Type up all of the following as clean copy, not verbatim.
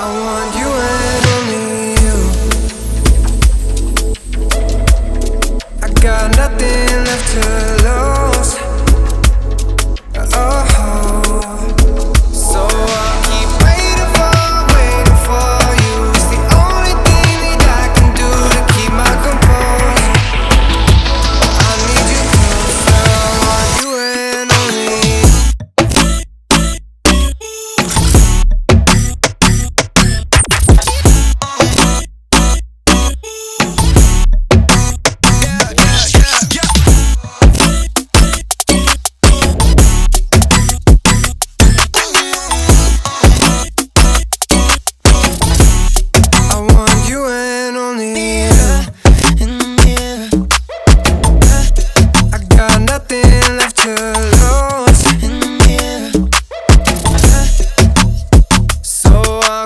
I want you and only you. I got nothing left to lose. Oh, so I'll keep waiting for you. It's the only thing that I can do to keep my composure. I need you closer. I want you and only you.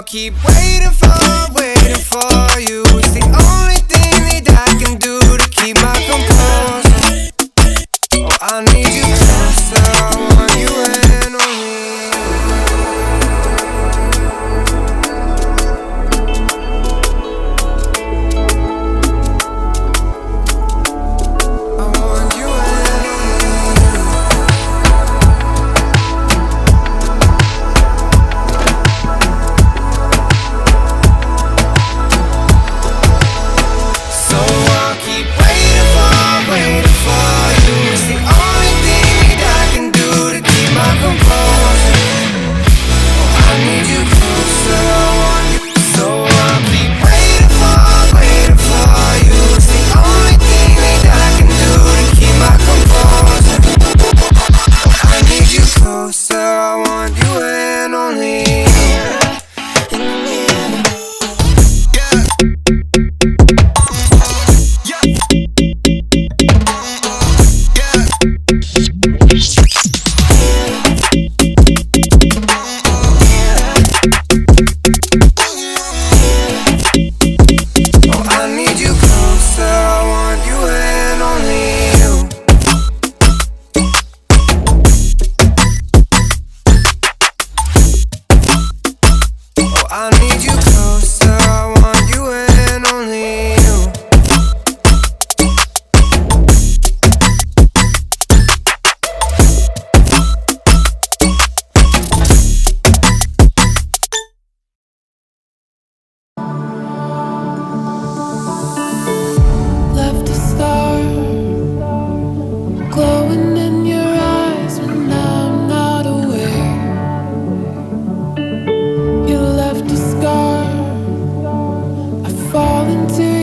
Keep waiting for you. It's the only thing that I can do to keep my composure. Oh, I need you.